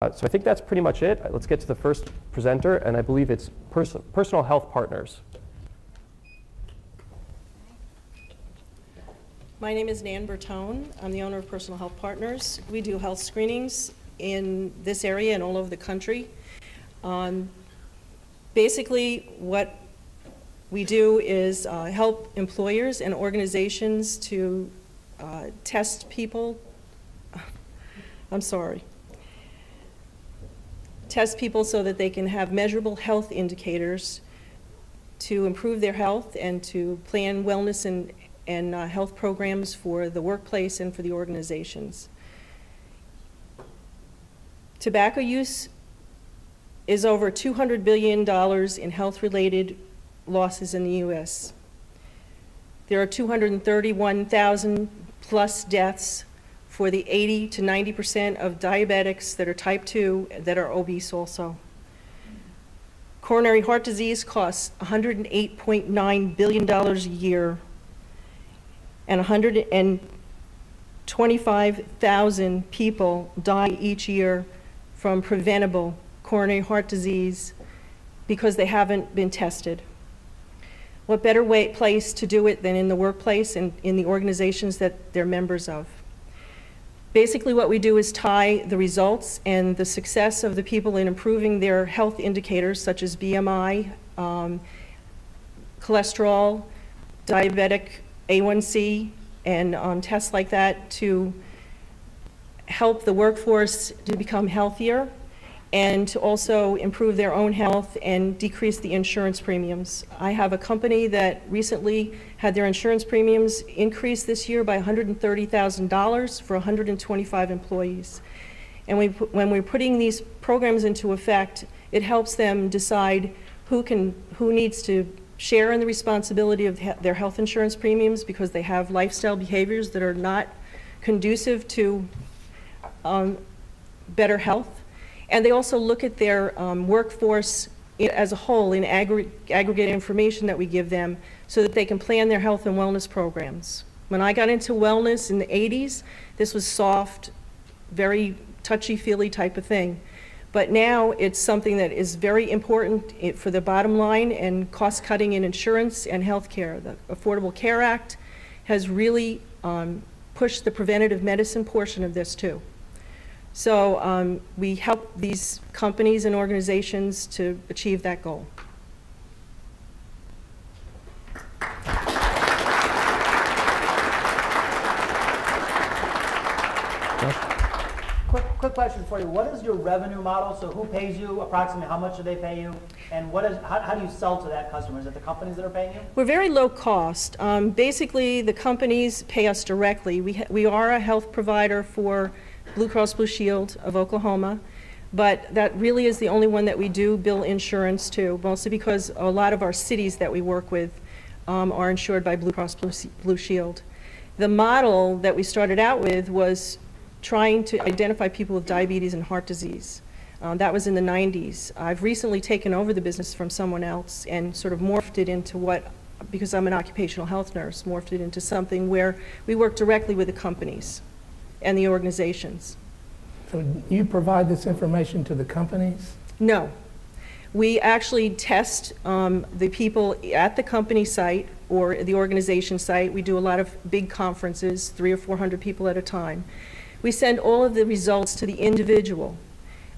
So I think that's pretty much it. Let's get to the first presenter, and I believe it's Personal Health Partners. My name is Nan Bertone. I'm the owner of Personal Health Partners. We do health screenings in this area and all over the country. Basically, what we do is help employers and organizations to test people. Test people so that they can have measurable health indicators to improve their health and to plan wellness and health programs for the workplace and for the organizations. Tobacco use is over $200 billion in health-related losses in the U.S. There are 231,000 plus deaths for the 80 to 90% of diabetics that are type 2 that are obese also. Coronary heart disease costs $108.9 billion a year, and 125,000 people die each year from preventable coronary heart disease because they haven't been tested. What better place to do it than in the workplace and in the organizations that they're members of? Basically, what we do is tie the results and the success of the people in improving their health indicators, such as BMI, cholesterol, diabetic A1C, and tests like that, to help the workforce to become healthier and to also improve their own health and decrease the insurance premiums. I have a company that recently had their insurance premiums increase this year by $130,000 for 125 employees. And when we're putting these programs into effect, it helps them decide who needs to share in the responsibility of their health insurance premiums because they have lifestyle behaviors that are not conducive to better health. And they also look at their workforce as a whole in aggregate information that we give them so that they can plan their health and wellness programs. When I got into wellness in the 80s, this was soft, very touchy-feely type of thing. But now it's something that is very important for the bottom line and cost-cutting in insurance and health care. The Affordable Care Act has really pushed the preventative medicine portion of this too. So we help these companies and organizations to achieve that goal. Quick question for you. What is your revenue model? So who pays you? Approximately how much do they pay you? And how do you sell to that customer? Is it the companies that are paying you? We're very low cost. Basically, the companies pay us directly. We are a health provider for Blue Cross Blue Shield of Oklahoma, but that really is the only one that we do bill insurance to, mostly because a lot of our cities that we work with are insured by Blue Cross Blue Shield. The model that we started out with was trying to identify people with diabetes and heart disease. That was in the 90s. I've recently taken over the business from someone else and sort of morphed it into because I'm an occupational health nurse, morphed it into something where we work directly with the companies and the organizations. So you provide this information to the companies? No. We actually test the people at the company site or the organization site. We do a lot of big conferences, 300 or 400 people at a time. We send all of the results to the individual.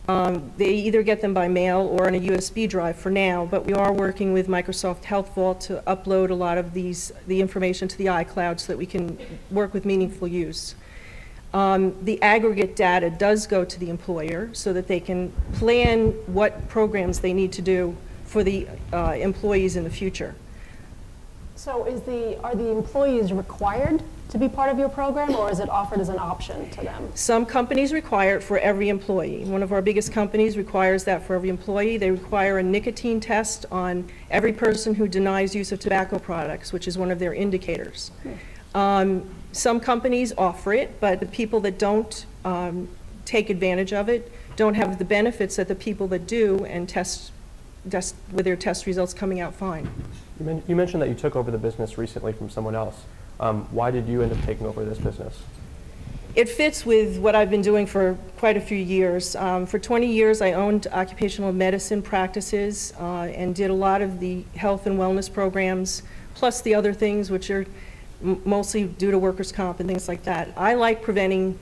They either get them by mail or on a USB drive for now, but we are working with Microsoft Health Vault to upload a lot of the information to the iCloud so that we can work with meaningful use. The aggregate data does go to the employer so that they can plan what programs they need to do for the employees in the future. So are the employees required to be part of your program, or is it offered as an option to them? Some companies require it for every employee. One of our biggest companies requires that for every employee. They require a nicotine test on every person who denies use of tobacco products, which is one of their indicators. Some companies offer it, but the people that don't take advantage of it don't have the benefits that the people that do and test with their test results coming out fine. You mentioned that you took over the business recently from someone else. Why did you end up taking over this business? It fits with what I've been doing for quite a few years. For 20 years, I owned occupational medicine practices and did a lot of the health and wellness programs, plus the other things which are mostly due to workers' comp and things like that. I like preventing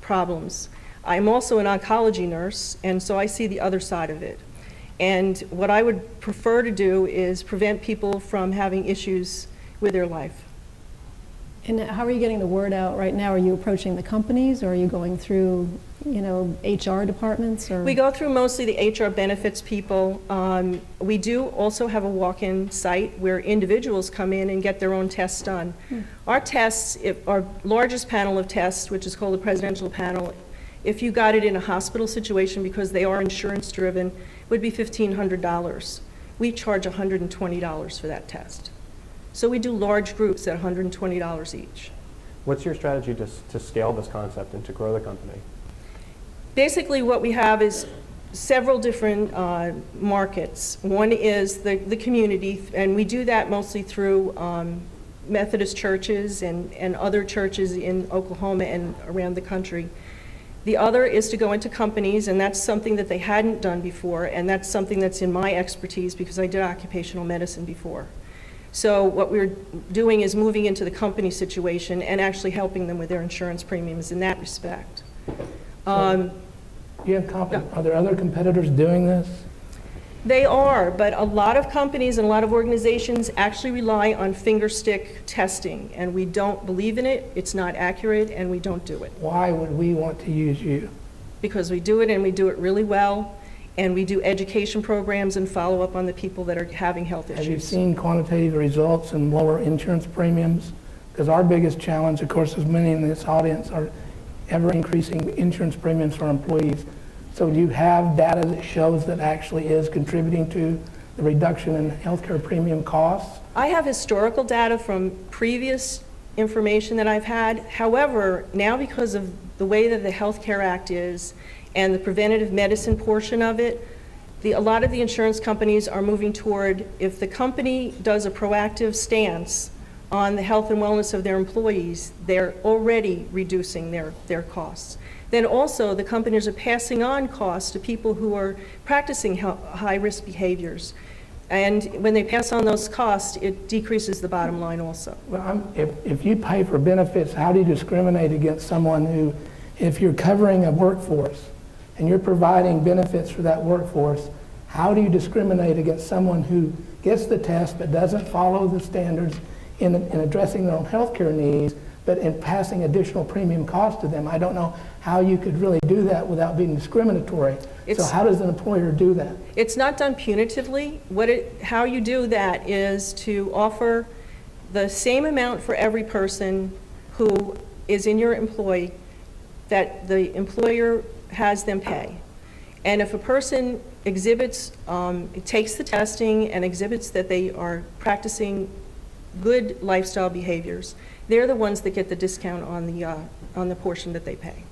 problems. I'm also an oncology nurse, and so I see the other side of it. And what I would prefer to do is prevent people from having issues with their life. And how are you getting the word out right now? Are you approaching the companies, or are you going through, HR departments? Or? We go through mostly the HR benefits people. We do also have a walk-in site where individuals come in and get their own tests done. Our tests, our largest panel of tests, which is called the presidential panel, if you got it in a hospital situation because they are insurance driven, would be $1,500. We charge $120 for that test. So we do large groups at $120 each. What's your strategy to scale this concept and to grow the company? Basically what we have is several different markets. One is the community, and we do that mostly through Methodist churches and other churches in Oklahoma and around the country. The other is to go into companies, and that's something that they hadn't done before, and that's something that's in my expertise because I did occupational medicine before. So what we're doing is moving into the company situation and actually helping them with their insurance premiums in that respect. Are there other competitors doing this? They are, but a lot of companies and a lot of organizations actually rely on finger stick testing, and we don't believe in it, it's not accurate, and we don't do it. Why would we want to use you? Because we do it, and we do it really well, and we do education programs and follow up on the people that are having health issues. Have you seen quantitative results and lower insurance premiums? Because our biggest challenge, of course, as many in this audience, are ever increasing insurance premiums for employees. So do you have data that shows that actually is contributing to the reduction in healthcare premium costs? I have historical data from previous information that I've had. However, now because of the way that the Health Care Act is and the preventative medicine portion of it, a lot of the insurance companies are moving toward, if the company does a proactive stance on the health and wellness of their employees, they're already reducing their costs. Then also the companies are passing on costs to people who are practicing high-risk behaviors. And when they pass on those costs, it decreases the bottom line also. Well, if you pay for benefits, how do you discriminate against someone who, if you're covering a workforce and you're providing benefits for that workforce, how do you discriminate against someone who gets the test but doesn't follow the standards in addressing their own health care needs, but in passing additional premium costs to them? I don't know how you could really do that without being discriminatory. So how does an employer do that? It's not done punitively. How you do that is to offer the same amount for every person who is in your employee that the employer has them pay. And if a person exhibits, takes the testing and exhibits that they are practicing good lifestyle behaviors, they're the ones that get the discount on the portion that they pay.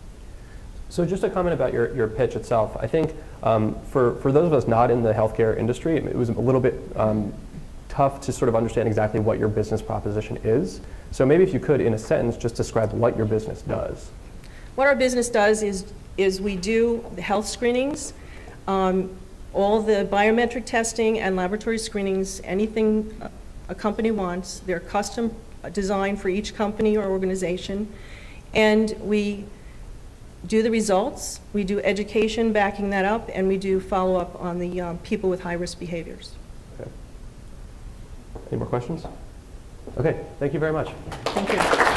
So just a comment about your pitch itself. I think for those of us not in the healthcare industry, it was a little bit tough to sort of understand exactly what your business proposition is. So maybe if you could, in a sentence, just describe what your business does. What our business does is we do the health screenings, all the biometric testing and laboratory screenings, anything a company wants. They're custom designed for each company or organization. And we do the results, we do education backing that up, and we do follow-up on the people with high-risk behaviors. Okay. Any more questions? Okay, thank you very much. Thank you.